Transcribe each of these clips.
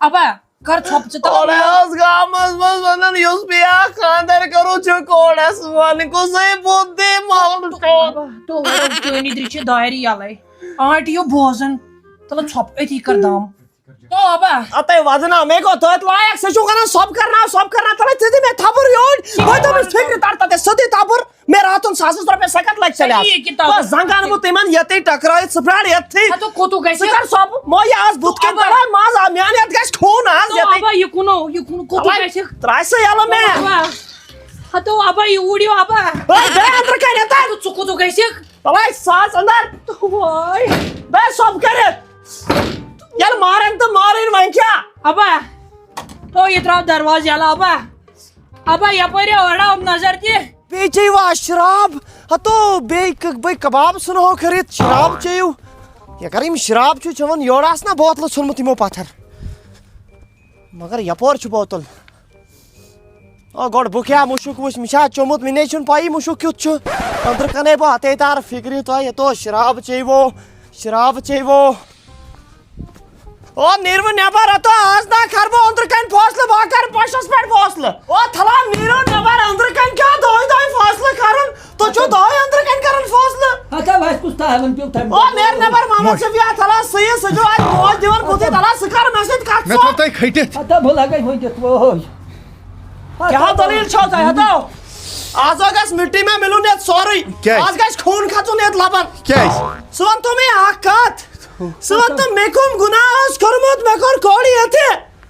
ابا کر چھپ ژٕ تَلہٕ کوڑس گامس مز ونان یس بیا خاندر کرو چھ کوڑس ون کو سے بودی مال تو ندری چھ دایری یلے آنٹی یو بوزن تل چھپ اتی کر دام تو ابا اتے وزنا میں کو تو لائق سے چھ کرنا سب کرنا تلے تھی میں تھبر یون وہ تو فکر تارتا تے سدی تھبر میں راتن 700 روپے سکت لگ چلا تو زنگان بو تیمن یتی ٹکرای سپراڑ یتی تو کوتو گیس سکر سب مو یاس بوت کے تلا ماز امیان یت گیس خون از تو ابا یہ کونو کوتو گیس ترائس یالا میں ابا تو ابا یہ ویڈیو ابا بے اندر کنے تا تو کوتو گیس بھائی ساس اندر وای بے سب کرے یار مارن تو مارن وین کیا ابا تو یہ طرف دروازہ یلا ابا یپاری وڑا نظر دی بیچی وا شراب ہتو بے کباب سنو خرید شراب چیو یہ کریم شراب چھ چون یوڑاس نا بوتل سنمت یمو پتھر مگر یپور چھ بوتل او گوڑ بکیا مشک وش مشا چومت منے چھ پائی مشک کیت چھ اندر کنے بہ تے تار فکری تو یہ تو شراب چیو او نیرو نیبر تو آز نا کربو اندر کن فاصلہ باکر پشس پہ فاصلہ او تھلا نیرو نیبر اندر کن کیا دوئی فاصلہ کرن تو چو دوئی اندر کن کرن فاصلہ ہتا واس کس تاون پیو تھم او نیر نیبر محمد شفیع تھلا سی سجو آج موج دیور بوتی تھلا سکر مسجد کات میں تو تای کھٹت ہتا بھلا گئی ہوئی دت وہ کیا دلیل چھو تا ہتو آز گس مٹی میں ملو نیت سوری آز گس خون کھچو نیت لبن کیا سون تو میں آکات سون تو میکم گناہ اس کرمت میں کر کوڑی ہتے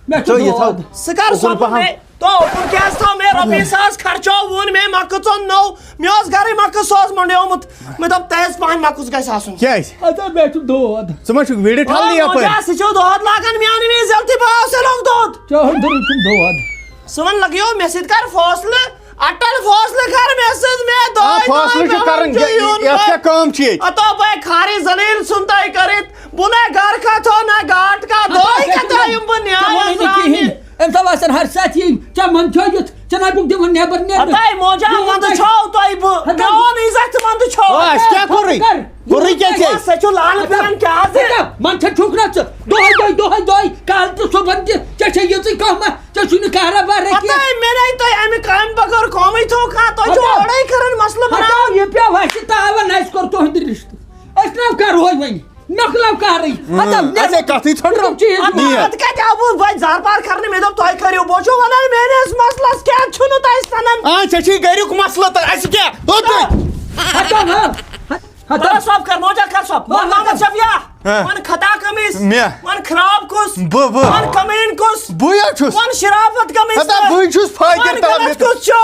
میں تو یہ تھا سکر سب میں تو اوپر کیس تھا میں ربی ساس خرچو ون میں مکچون نو میوز گری مکس سوز منڈے اومت میں تو تیز پان مکس گئی ساسون کیا ہتا بیٹھ دود سمجھ ویڈیو ٹھال لیا پر مجھا سچو دود لاگن میانی میں زلتی باو سے لوگ دود چاہن در دود سون لگیو میسید کر فاصلہ اٹل فاصلہ کر میسید میں دو فاصلہ چھ کرن یہ کیا کام چھ اتو بھائی کھاری زلیل سنتا ہی کرت بنے گھر کا تو نہ گاٹ کا دو ہی کتا یم بنیاد کہین ام تا واسن ہر ساتھ یہ چمن چھویت چنا بک دیون نیبر نیبر اتائی موجا مند چھو تو ای میون عزت مند چھو اس کیا کری کری کیا چھ سچو لال پرن کیا سے من چھ ٹھوکنا چ دوئی کال تو صبح چھ یہ کم چھ نہ کارا بار کی اتائی میں نہیں تو ایم کام بغیر قومی تو کھا تو جو اڑائی کرن مسئلہ بنا یہ پیا واش تاون اس کر تو ہند رشت اس نہ کر ہوئی ون نقلو کاری ایسے کتی چھوڑ رہا نہیں ات کا جابو بھائی زار پار کرنے میں تو توئی کریو بوچو ونن میں نے اس مسئلہ کیا چھنو تا اس تنن ہاں چچی گریک مسئلہ تو اس کیا ہتا ہتا سب کر موجا کر سب محمد شفیع من خطا کمیس من خراب کس من کمین کس بویا چھس من شرافت کمیس ہتا بوئی چھس فائدہ من غلط کس چھو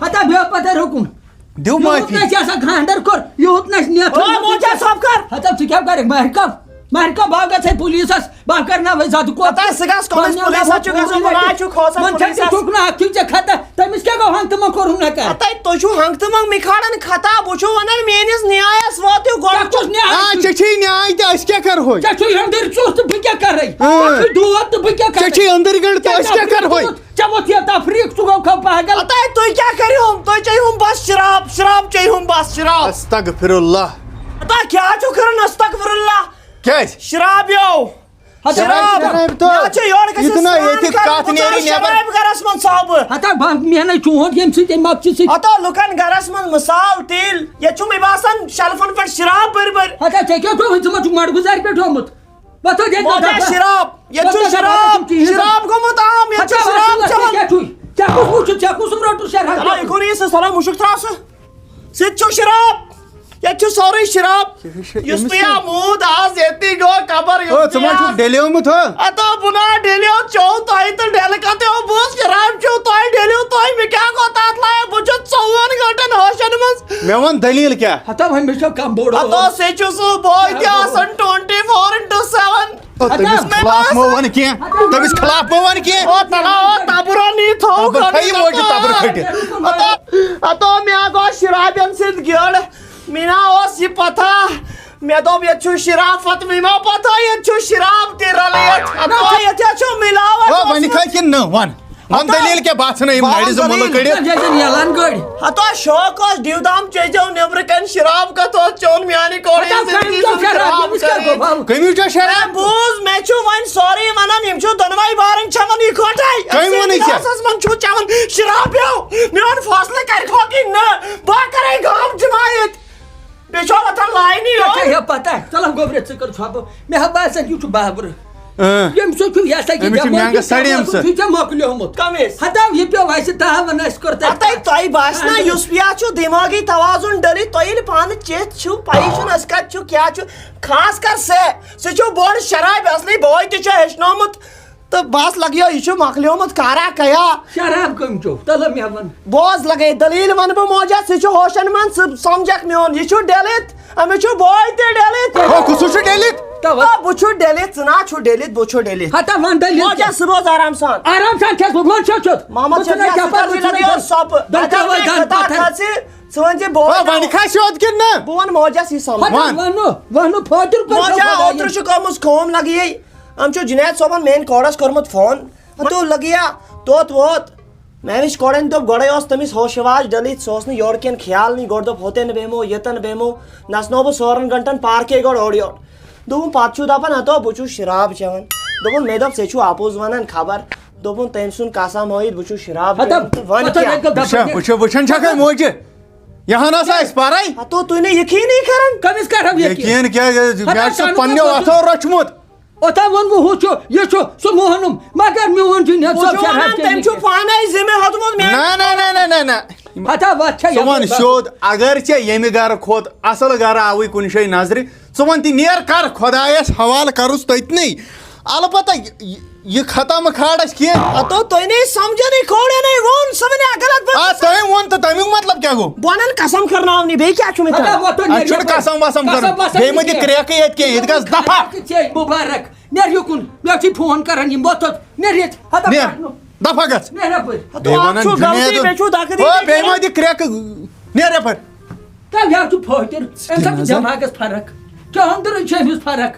ہتا بیو پتہ رکن دیو معافی یہ ایسا خاندر کر یہ نش نیت موجا سب کر ہتا تو کیا کرے مہرکا باغ سے پولیس باغ کرنا وے زاد کو پتہ سگاس کمس پولیس چھ گژھن بنا چھ کھوسن من چھ ٹھوکنا اکھ چھ کھتا تمس کیا گو ہنگ تم کرو نہ کر اتائی تو چھو ہنگ تم مکھاڑن خطا بوچو ونن مینس نیاس واتو گوڑ ہاں چچی نیائی تے اس کیا کر ہوئی چچی اندر چوست بہ کیا کر رہی چچی دوت بہ کیا کر چچی اندر گڑ تے اس کیا کر ہوئی چبو تھی تفریق تو گو پاگل اتائی تو کیا کریو تو چاہیے بس شراب چاہیے بس شراب استغفر اللہ اتا کیا چھو کرن استغفر اللہ کیا شراب یو شراب چھ یور کس اتنا ایتھ کات نیری نیبر شراب گرس من صاحب ہتا میں چون یم سی مقصد سی اتا لکن گرس من مثال تیل یہ چھو می باسن شلفن پہ شراب بر ہتا کیا تو ہن چھ مڑ گزار پہ ہومت بتو دے شراب یہ چھو شراب گمت عام یہ چھو شراب چون کیا کچھ روٹو شراب ائی کونی سے سلام مشک تراس ست چھو شراب یہ چھو سوری شراب یس پیا مود آز یتی گو قبر او سمجھ ڈیلیو مت ہو اتا بنا ڈیلیو چو تائی تو ڈیل کتے ہو بوس شراب چو تائی ڈیلیو تائی میں کیا کو تات لائے بچو 54 گھنٹن ہوشن مز میں ون دلیل کیا ہتا ہم مشو کم بوڑو اتا سے چھو سو بوئی تی آسن 24/7 تمس خلاف مو ون کیا تمس خلاف مو ون کیا او تلا او تابرو نی تھو کھئی موج تابر کھٹی اتا میں آگو شرابین سید گیڑ مینا اوس یہ پتہ میں تو یہ چھو شرافت میں پتہ یہ چھو شراب تی رلیت اتا یہ چھو ملاوٹ او ون کھئی کہ نہ ون من دلیل کیا بات نہ نڑ سے ملک کڑت نیلان گڑ ہتو شوق اس ڈیودام چیزو نیبر کن شراب کا تو چون میانی کوڑی کمی چھ شراب بوز میں چھو وائن سوری منان یم چھو دنوائی بارن چمن اکھوٹائی کمی ونی چھ اس من چھو چمن شراب یو میون فاصلے کر کھوکی نہ با کرے گام جماعت بیچو وطن لائنی ہو کیا پتہ چلو گوبرت سے کر چھاپ میں باسن یہ بابر یم سو چھو یہ سکی مہنگا سڑی ام سے چھو مکلیومت کمیس ہتاو یہ پیو ویسے تاون اس کرتا اتائی توئی باسنا یوس پیا چھو دماغی توازن ڈلی توئی پان چیت چھو پائی چھو نسکت چھو کیا چھو خاص کر سے چھو بوڑ شراب اصلی بوئی تی چھو ہشنومت تو باس لگیو یہ چھو مکلیومت کارا کیا شراب کم چھو تلم یون بوز لگے دلیل ون بہ موجہ سے چھو ہوشن من سمجھک میون یہ چھو ڈیلت ہمیں چھو بوئی تی ڈیلت او کسو چھ ڈیلت بہ چھو ڈیلت ژنا چھو ڈیلت بہ چھو ڈیلت ہتا ون دلیل موجہ صبح آرام سان آرام سان کیا بولن چھو چھو محمد شفیع سترجی لگیو سپ دتا وے گان پتہ سون جی بو ون کھاس یوت کن نہ بون موجہ سی سم ونو فاتر پر موجہ اوتر چھ کمس کھوم لگیے ہم چھو جنید صوبن مین کوڑس کرمت فون تو لگیا توت ووت میں وچ کوڑن تو گڑے اس تمس ہوش واج ڈلت سوس نہ یور کین خیال نہیں گڑ دپ ہوتے نہ بیمو یتن بیمو نسنو بہ سورن گھنٹن پارکے گڑ اوڑیو دوپن پات چھو دپن ہتو بہ چھو شراب چیون دوپن مے دپ سے چھو آپوز ونان خبر دوپن تم سن قسم ہوئی بہ چھو شراب ون کیا وچھن چھا موجہ یہاں نہ اس پارائی ہتو تو نے یقین نہیں کرن کمس کرو یقین کیا میں پنیو اتھو رچمت اوتا ون وہ چھو یہ چھو سو موہنم مگر میون جن سب شراب تم چھو پانے ذمہ ہتمت میں نہ ہتا وات چھ ژٕ سیود اگر ژےٚ ییٚمہِ گرٕ کھوت اصل گرٕ آوٕے کُنہِ جایہِ نظرِ ژٕ وَن تہِ نیر کر خۄدایس حوالہٕ کرُس تٔتنٕے البتہ یہ ختم کھاڑس کینٛہہ تو تو نہیں سمجھے نہیں کھوڑے نہیں وون سمجھے غلط بات تٔمۍ ووٚن تہٕ تمیُک مطلب کیٛاہ گوٚو بونن قسم کرناونی بیٚیہِ کیٛاہ چھُ مےٚ کران اَتہِ چھُنہٕ قسم وسم کرُن بیٚیہِ مہ دِ کرٛیکہٕ ییٚتہِ کینٛہہ ییٚتہِ گژھ دفع مبارک نیر یکن مے چھ فون کران یم ووتت نیرت ہتا نیر دفع گژھ نیر اپر بیٚیہِ وَنان جُنید او بیٚیہِ مہ دِ کرٛیکہٕ نیر یپٲرۍ تا یا چھ فوتر انسان دماغس فرق کیا اندر چھ امس فرق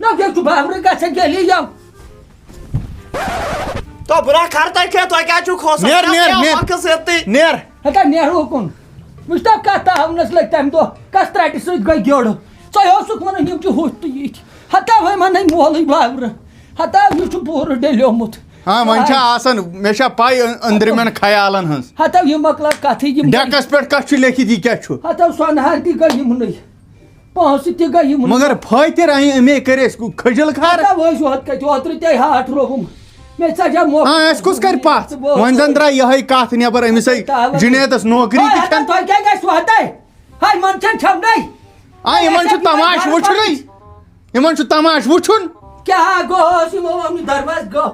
نہ کیا چھ بابر گژھن گلی یام تو برا کرتا کیا تو کیا چھو کھوس نیر ہتا نیر ہوکن مشتاق کا تاونس لگ تم دو کس تراٹی سۭتۍ گٔے گیوڑ ژے اوسُکھ ونان یِم چھِ ہُتھ تہٕ یِتھ ہتا وۄنۍ مانَے مولٕے بابرٕ ہتا یہِ چھُ پوٗرٕ ڈیلیومُت ہاں وۄنۍ چھِ آسان مےٚ چھا پاے أنٛدرِمٮ۪ن خیالن ہٕنٛز ہتا یہِ مۄکلاو کتھٕے یِم ڈیکس پٮ۪ٹھ کتھ چھُ لیکھِتھ یہِ کیٛاہ چھُ ہتا سۄنہار تہِ گٔے یِمنٕے پونٛسہٕ تہِ گٔے یِمنٕے مگر فٲطر اَمے کٔرۍ أسۍ کھٔجِل کھار ہتا وٲسۍ یوت کتہِ اوترٕ تے ہاٹھ رووُم مےٚ ژجا موقعہٕ ہاں اَسہِ کُس کرِ پتھ وۄنۍ زن درٛاے یِہے کتھ نٮ۪بر أمِسے جُنیدس نوکری تہِ چھَنہٕ تۄہہِ کیٛاہ گژھِوٕ ہتاے ہاے من چھَنہٕ چھَونَے یِمن چھُ تماش وٕچھُنٕے یِمن چھُ تماش وٕچھُن کیٛاہ گوٚوس یِمو ووٚن نہٕ درواز گوٚو